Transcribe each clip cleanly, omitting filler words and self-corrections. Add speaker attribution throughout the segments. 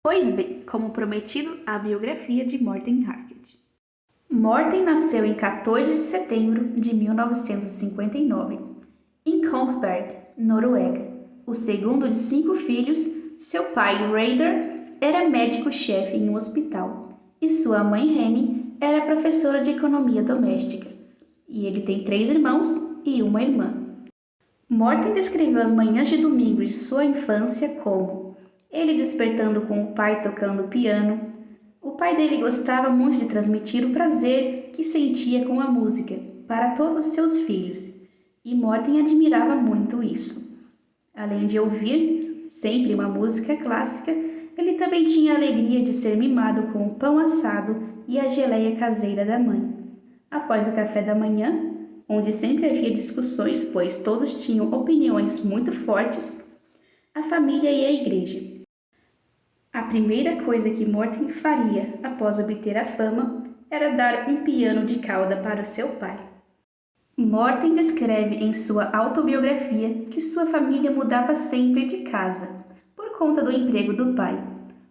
Speaker 1: Pois bem, como prometido, a biografia de Morten Harket. Morten nasceu em 14 de setembro de 1959, em Kongsberg, Noruega. O segundo de 5 filhos, seu pai, Reidar, era médico-chefe em um hospital e sua mãe, Henny, era professora de economia doméstica. E ele tem 3 irmãos e uma irmã. Morten descreveu as manhãs de domingo de sua infância como ele despertando com o pai tocando piano. O pai dele gostava muito de transmitir o prazer que sentia com a música para todos os seus filhos, e Morten admirava muito isso. Além de ouvir sempre uma música clássica, ele também tinha a alegria de ser mimado com o pão assado e a geleia caseira da mãe. Após o café da manhã, onde sempre havia discussões, pois todos tinham opiniões muito fortes, a família ia à igreja. A primeira coisa que Morten faria após obter a fama era dar um piano de cauda para o seu pai. Morten descreve em sua autobiografia que sua família mudava sempre de casa, por conta do emprego do pai.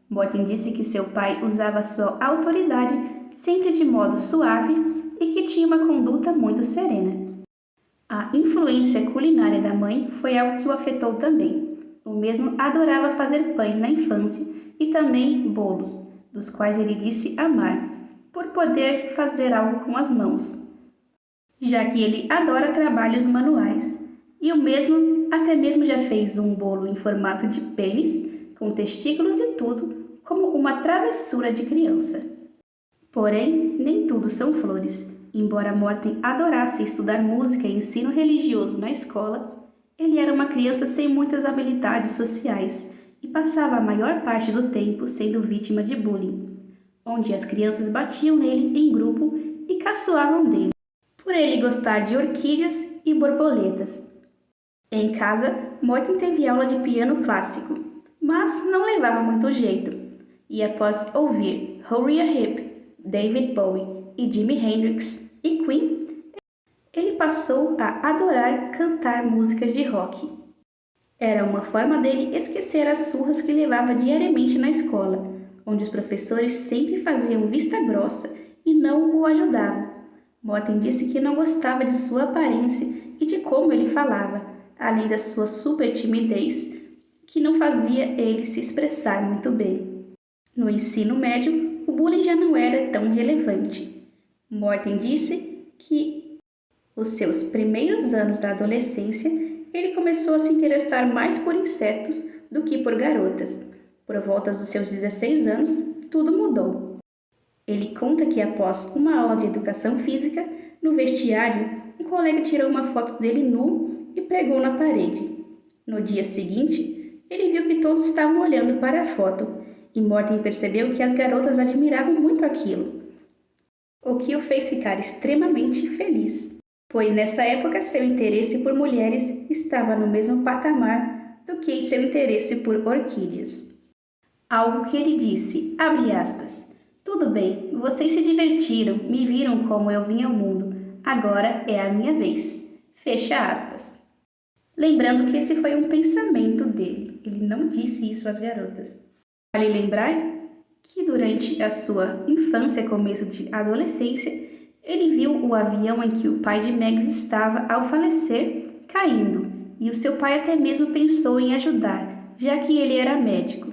Speaker 1: Morten disse que seu pai usava sua autoridade sempre de modo suave e que tinha uma conduta muito serena. A influência culinária da mãe foi algo que o afetou também. O mesmo adorava fazer pães na infância e também bolos, dos quais ele disse amar, por poder fazer algo com as mãos, já que ele adora trabalhos manuais. E o mesmo até mesmo já fez um bolo em formato de pênis, com testículos e tudo, como uma travessura de criança. Porém, nem tudo são flores. Embora Morten adorasse estudar música e ensino religioso na escola, ele era uma criança sem muitas habilidades sociais e passava a maior parte do tempo sendo vítima de bullying, onde as crianças batiam nele em grupo e caçoavam dele, por ele gostar de orquídeas e borboletas. Em casa, Morten teve aula de piano clássico, mas não levava muito jeito, e após ouvir Uriah Heep, David Bowie e Jimi Hendrix e Queen, ele passou a adorar cantar músicas de rock. Era uma forma dele esquecer as surras que levava diariamente na escola, onde os professores sempre faziam vista grossa e não o ajudavam. Morten disse que não gostava de sua aparência e de como ele falava, além da sua super timidez, que não fazia ele se expressar muito bem. No ensino médio, o bullying já não era tão relevante. Morten disse que os seus primeiros anos da adolescência, ele começou a se interessar mais por insetos do que por garotas. Por volta dos seus 16 anos, tudo mudou. Ele conta que após uma aula de educação física, no vestiário, um colega tirou uma foto dele nu e pregou na parede. No dia seguinte, ele viu que todos estavam olhando para a foto e Morten percebeu que as garotas admiravam muito aquilo, o que o fez ficar extremamente feliz, pois nessa época seu interesse por mulheres estava no mesmo patamar do que seu interesse por orquídeas. Algo que ele disse, abre aspas, tudo bem, vocês se divertiram, me viram como eu vim ao mundo, agora é a minha vez, fecha aspas. Lembrando que esse foi um pensamento dele, ele não disse isso às garotas. Vale lembrar que durante a sua infância e começo de adolescência, ele viu o avião em que o pai de Megs estava ao falecer caindo, e o seu pai até mesmo pensou em ajudar, já que ele era médico.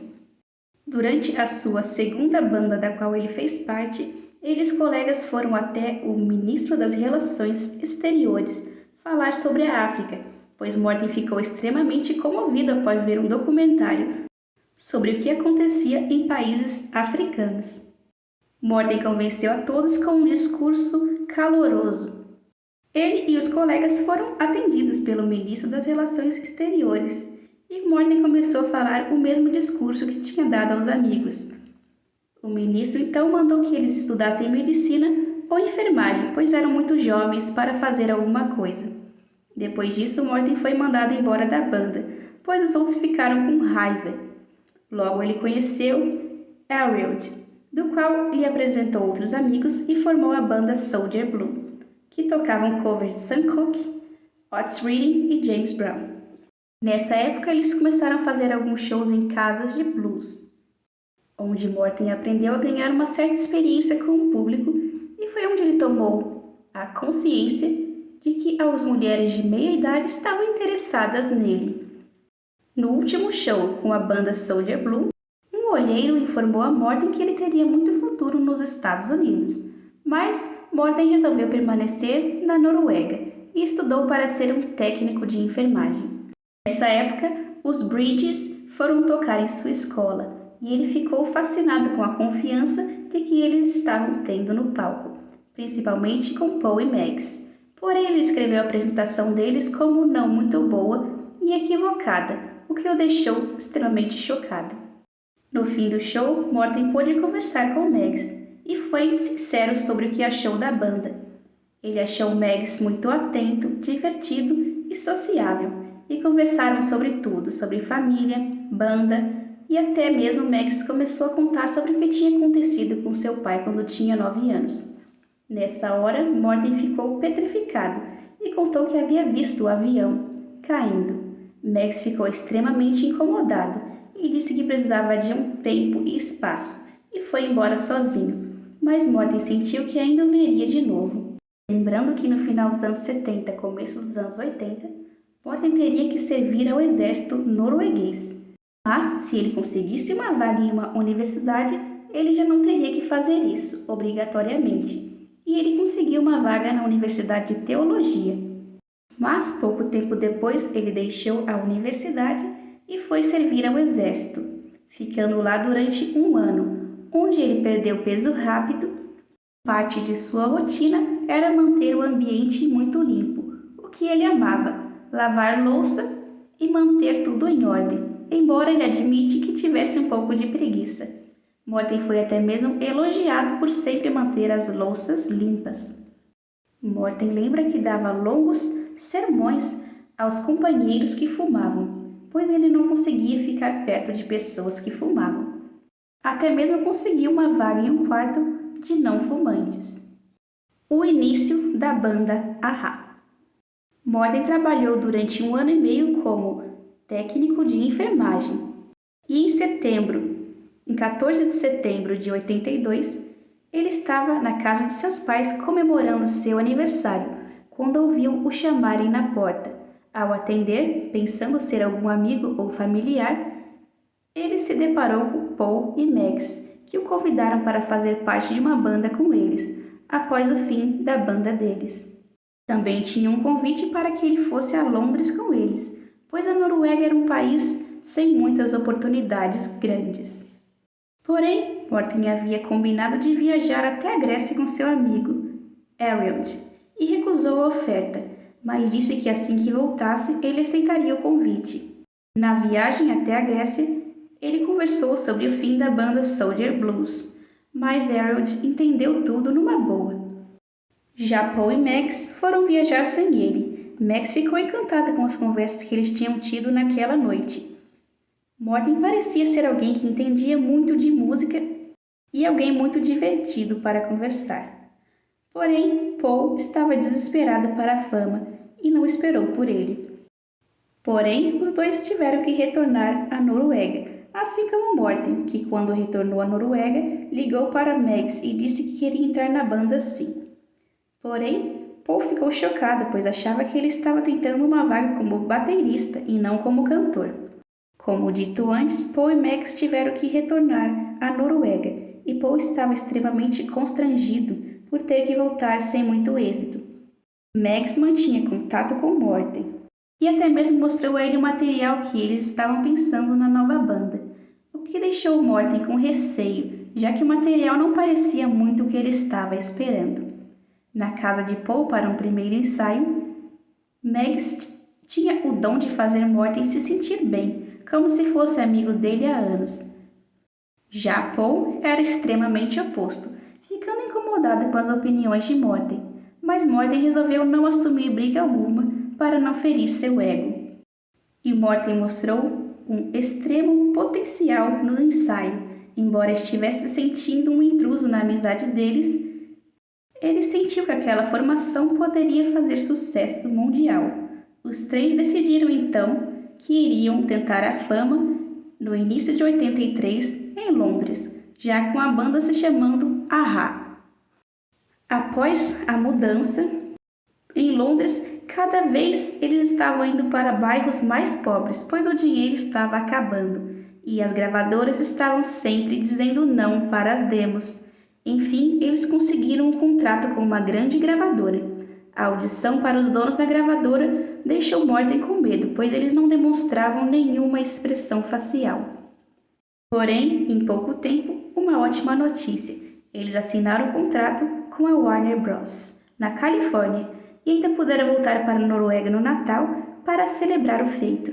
Speaker 1: Durante a sua segunda banda da qual ele fez parte, ele e os colegas foram até o ministro das Relações Exteriores falar sobre a África, pois Morten ficou extremamente comovido após ver um documentário sobre o que acontecia em países africanos. Morten convenceu a todos com um discurso caloroso. Ele e os colegas foram atendidos pelo ministro das Relações Exteriores e Morten começou a falar o mesmo discurso que tinha dado aos amigos. O ministro então mandou que eles estudassem medicina ou enfermagem, pois eram muito jovens para fazer alguma coisa. Depois disso, Morten foi mandado embora da banda, pois os outros ficaram com raiva. Logo ele conheceu Arild, do qual lhe apresentou outros amigos e formou a banda Soldier Blue, que tocavam covers de Sam Cooke, Otis Redding e James Brown. Nessa época eles começaram a fazer alguns shows em casas de blues, onde Morten aprendeu a ganhar uma certa experiência com o público e foi onde ele tomou a consciência de que as mulheres de meia idade estavam interessadas nele. No último show com a banda Soldier Blue, um olheiro informou a Morten que ele teria muito futuro nos Estados Unidos, mas Morten resolveu permanecer na Noruega e estudou para ser um técnico de enfermagem. Nessa época, os Bridges foram tocar em sua escola e ele ficou fascinado com a confiança de que eles estavam tendo no palco, principalmente com Paul e Max. Porém, ele escreveu a apresentação deles como não muito boa e equivocada, o que o deixou extremamente chocado. No fim do show, Morten pôde conversar com Max e foi sincero sobre o que achou da banda. Ele achou Max muito atento, divertido e sociável, e conversaram sobre tudo, sobre família, banda, e até mesmo Max começou a contar sobre o que tinha acontecido com seu pai quando tinha 9 anos. Nessa hora, Morten ficou petrificado e contou que havia visto o avião caindo. Max ficou extremamente incomodado e disse que precisava de um tempo e espaço e foi embora sozinho, mas Morten sentiu que ainda o veria de novo. Lembrando que no final dos anos 70, começo dos anos 80, Morten teria que servir ao exército norueguês. Mas, se ele conseguisse uma vaga em uma universidade, ele já não teria que fazer isso, obrigatoriamente. E ele conseguiu uma vaga na Universidade de Teologia. Mas, pouco tempo depois, ele deixou a universidade e foi servir ao exército, ficando lá durante 1 ano, onde ele perdeu peso rápido. Parte de sua rotina era manter o ambiente muito limpo, o que ele amava, lavar louça e manter tudo em ordem, embora ele admite que tivesse um pouco de preguiça. Morten foi até mesmo elogiado por sempre manter as louças limpas. Morten lembra que dava longos sermões aos companheiros que fumavam, pois ele não conseguia ficar perto de pessoas que fumavam. Até mesmo conseguiu uma vaga em um quarto de não fumantes. O início da banda a-ha. Morten trabalhou durante 1 ano e meio como técnico de enfermagem e em 14 de setembro de 82, ele estava na casa de seus pais comemorando seu aniversário quando ouviu o chamarem na porta. Ao atender, pensando ser algum amigo ou familiar, ele se deparou com Paul e Max, que o convidaram para fazer parte de uma banda com eles, após o fim da banda deles. Também tinha um convite para que ele fosse a Londres com eles, pois a Noruega era um país sem muitas oportunidades grandes. Porém, Morten havia combinado de viajar até a Grécia com seu amigo, Arild, e recusou a oferta, mas disse que assim que voltasse, ele aceitaria o convite. Na viagem até a Grécia, ele conversou sobre o fim da banda Soldier Blues, mas Arild entendeu tudo numa boa. Já Paul e Max foram viajar sem ele. Max ficou encantada com as conversas que eles tinham tido naquela noite. Morten parecia ser alguém que entendia muito de música e alguém muito divertido para conversar. Porém, Paul estava desesperado para a fama e não esperou por ele. Porém, os dois tiveram que retornar à Noruega, assim como Morten, que quando retornou à Noruega, ligou para Max e disse que queria entrar na banda sim. Porém, Paul ficou chocado, pois achava que ele estava tentando uma vaga como baterista e não como cantor. Como dito antes, Paul e Max tiveram que retornar à Noruega e Paul estava extremamente constrangido por ter que voltar sem muito êxito. Max mantinha contato com Morten e até mesmo mostrou a ele o material que eles estavam pensando na nova banda, o que deixou Morten com receio, já que o material não parecia muito o que ele estava esperando. Na casa de Paul para um primeiro ensaio, Max tinha o dom de fazer Morten se sentir bem, como se fosse amigo dele há anos. Já Paul era extremamente oposto, ficando incomodado com as opiniões de Morten, mas Morten resolveu não assumir briga alguma para não ferir seu ego. E Morten mostrou um extremo potencial no ensaio, embora estivesse sentindo um intruso na amizade deles. Ele sentiu que aquela formação poderia fazer sucesso mundial. Os três decidiram então que iriam tentar a fama no início de 83 em Londres, já com a banda se chamando a-ha. Após a mudança, em Londres, cada vez eles estavam indo para bairros mais pobres, pois o dinheiro estava acabando e as gravadoras estavam sempre dizendo não para as demos. Enfim, eles conseguiram um contrato com uma grande gravadora. A audição para os donos da gravadora deixou Morten com medo, pois eles não demonstravam nenhuma expressão facial. Porém, em pouco tempo, uma ótima notícia. Eles assinaram um contrato com a Warner Bros. Na Califórnia e ainda puderam voltar para a Noruega no Natal para celebrar o feito.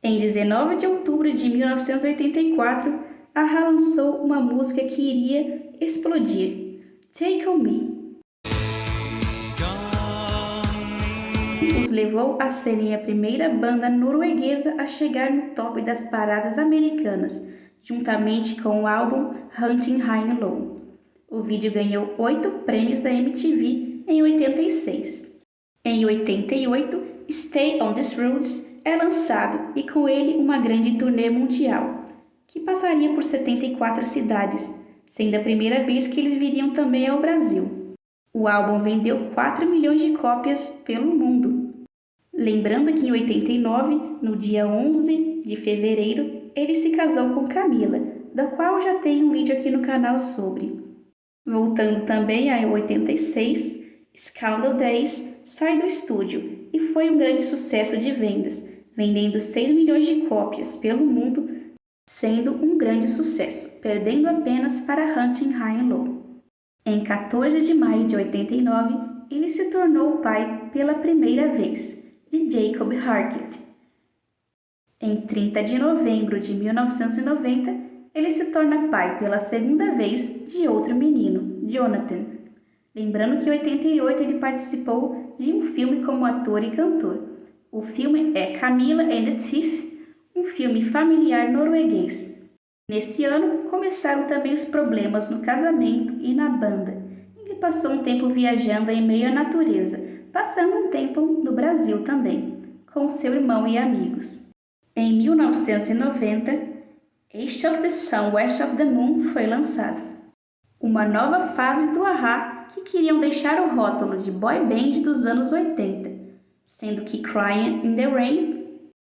Speaker 1: Em 19 de outubro de 1984, a a-ha lançou uma música que iria explodir, Take On Me. Os levou a serem a primeira banda norueguesa a chegar no top das paradas americanas, juntamente com o álbum Hunting High and Low. O vídeo ganhou 8 prêmios da MTV em 86. Em 88, Stay on These Roads é lançado e com ele uma grande turnê mundial, que passaria por 74 cidades, sendo a primeira vez que eles viriam também ao Brasil. O álbum vendeu 4 milhões de cópias pelo mundo. Lembrando que em 89, no dia 11 de fevereiro, ele se casou com Camila, da qual já tem um vídeo aqui no canal sobre. Voltando também a 86, Scandal Days sai do estúdio e foi um grande sucesso de vendas, vendendo 6 milhões de cópias pelo mundo, sendo um grande sucesso, perdendo apenas para Hunting High and Low. Em 14 de maio de 89, ele se tornou pai pela primeira vez, de Jacob Harkett. Em 30 de novembro de 1990, ele se torna pai pela segunda vez de outro menino, Jonathan. Lembrando que em 88 ele participou de um filme como ator e cantor. O filme é Camilla and the Thief, um filme familiar norueguês. Nesse ano, começaram também os problemas no casamento e na banda. Ele passou um tempo viajando em meio à natureza, passando um tempo no Brasil também, com seu irmão e amigos. Em 1990, East of the Sun, West of the Moon foi lançado. Uma nova fase do a-ha que queriam deixar o rótulo de boy band dos anos 80, sendo que Crying in the Rain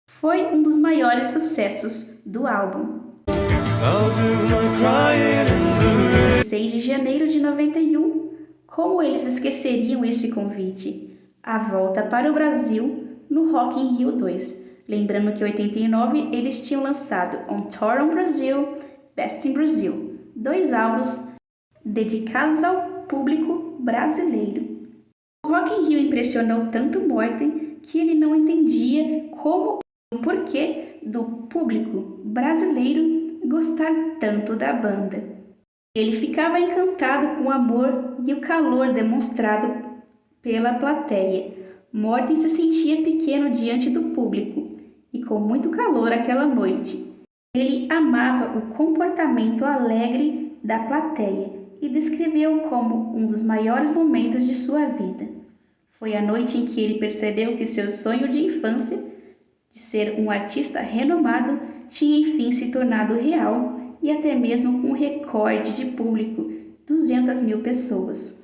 Speaker 1: foi um dos maiores sucessos do álbum. 6 de janeiro de 91, como eles esqueceriam esse convite? A volta para o Brasil no Rock in Rio 2. Lembrando que em 89 eles tinham lançado On Tour on Brazil, Best in Brazil, 2 álbuns dedicados ao público brasileiro. O Rock in Rio impressionou tanto Morten que ele não entendia como e o porquê do público brasileiro gostar tanto da banda. Ele ficava encantado com o amor e o calor demonstrado pela plateia. Morten se sentia pequeno diante do público e com muito calor aquela noite. Ele amava o comportamento alegre da plateia e descreveu como um dos maiores momentos de sua vida. Foi a noite em que ele percebeu que seu sonho de infância, de ser um artista renomado, tinha enfim se tornado real e até mesmo com um recorde de público, 200 mil pessoas.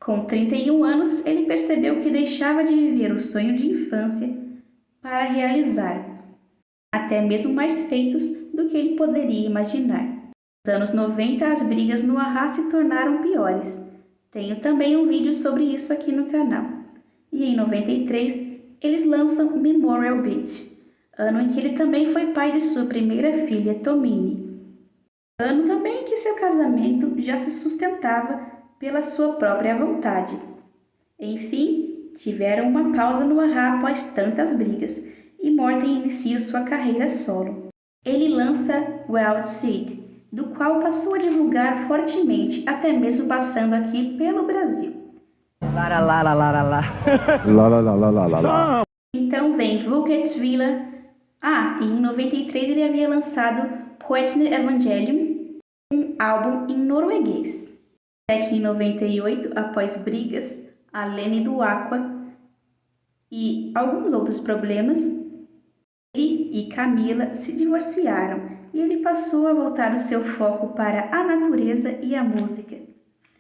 Speaker 1: Com 31 anos, ele percebeu que deixava de viver o sonho de infância para realizar até mesmo mais feitos do que ele poderia imaginar. Nos anos 90, as brigas no a-ha se tornaram piores. Tenho também um vídeo sobre isso aqui no canal. E em 93, eles lançam Memorial Beach, ano em que ele também foi pai de sua primeira filha, Tomini. Ano também em que seu casamento já se sustentava pela sua própria vontade. Enfim, tiveram uma pausa no a-ha após tantas brigas, e Morten inicia sua carreira solo. Ele lança Wild Seed, do qual passou a divulgar fortemente, até mesmo passando aqui pelo Brasil. Então vem Vulketsvilla. E em 93 ele havia lançado Poetne Evangelium, um álbum em norueguês. Até que em 98, após brigas, Alene do Aqua e alguns outros problemas, ele e Camila se divorciaram e ele passou a voltar o seu foco para a natureza e a música,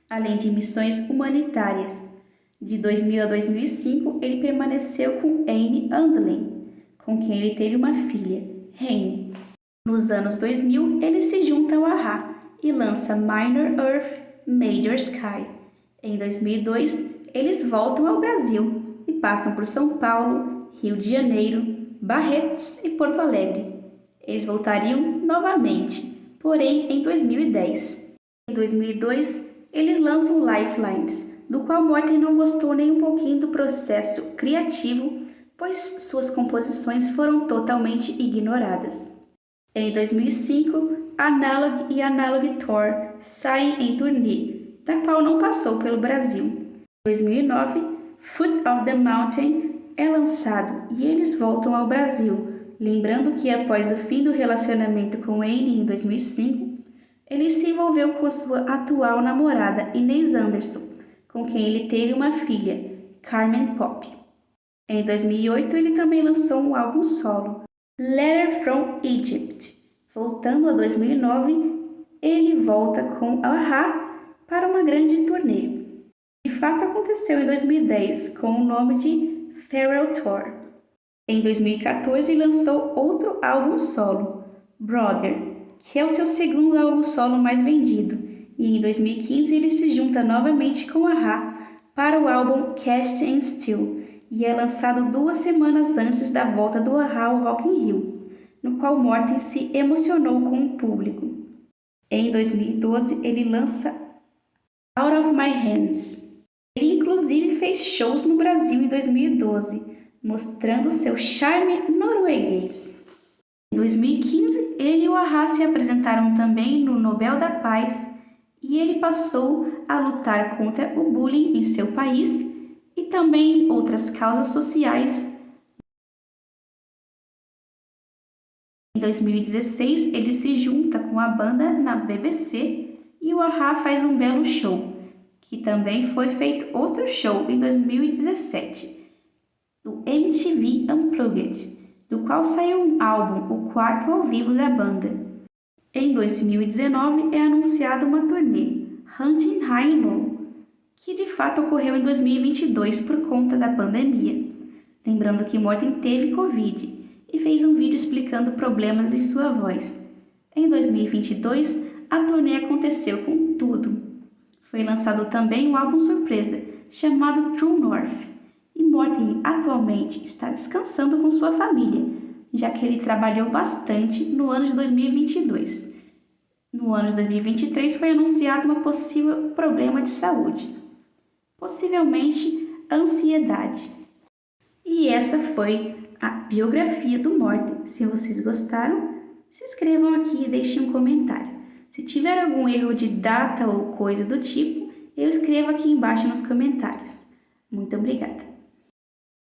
Speaker 1: além de missões humanitárias. De 2000 a 2005, ele permaneceu com Anne Andlin, com quem ele teve uma filha, Rayne. Nos anos 2000, ele se junta ao a-ha e lança Minor Earth, Major Sky. Em 2002, eles voltam ao Brasil e passam por São Paulo, Rio de Janeiro, Barretos e Porto Alegre. Eles voltariam novamente, porém em 2010. Em 2002, eles lançam Lifelines, do qual Morten não gostou nem um pouquinho do processo criativo, pois suas composições foram totalmente ignoradas. Em 2005, Analog e Analog Tour saem em turnê, da qual não passou pelo Brasil. Em 2009, Foot of the Mountain é lançado e eles voltam ao Brasil, lembrando que após o fim do relacionamento com Anne em 2005, ele se envolveu com a sua atual namorada Inês Anderson, com quem ele teve uma filha, Carmen Pop. Em 2008, ele também lançou um álbum solo, Letter from Egypt. Voltando a 2009, ele volta com a-ha para uma grande turnê. De fato, aconteceu em 2010 com o nome de Farewell Tour. Em 2014, ele lançou outro álbum solo, Brother, que é o seu segundo álbum solo mais vendido, e em 2015 ele se junta novamente com a-ha para o álbum Cast and Steel, e é lançado 2 semanas antes da volta do a-ha ao Rock in Rio, no qual Morten se emocionou com o público. Em 2012, ele lança Out of My Hands. Ele inclusive fez shows no Brasil em 2012, mostrando seu charme norueguês. Em 2015, ele e o a-ha se apresentaram também no Nobel da Paz e ele passou a lutar contra o bullying em seu país e também outras causas sociais. Em 2016, ele se junta com a banda na BBC e o a-ha faz um belo show, que também foi feito outro show em 2017, do MTV Unplugged, do qual saiu um álbum, o 4º ao vivo da banda. Em 2019 é anunciada uma turnê, Hunting High and Low, que de fato ocorreu em 2022 por conta da pandemia. Lembrando que Morten teve Covid e fez um vídeo explicando problemas em sua voz. Em 2022, a turnê aconteceu com tudo. Foi lançado também um álbum surpresa, chamado True North, e Morten atualmente está descansando com sua família, já que ele trabalhou bastante no ano de 2022. No ano de 2023 foi anunciado um possível problema de saúde, possivelmente ansiedade. E essa foi a biografia do Morten. Se vocês gostaram, se inscrevam aqui e deixem um comentário. Se tiver algum erro de data ou coisa do tipo, eu escrevo aqui embaixo nos comentários. Muito obrigada!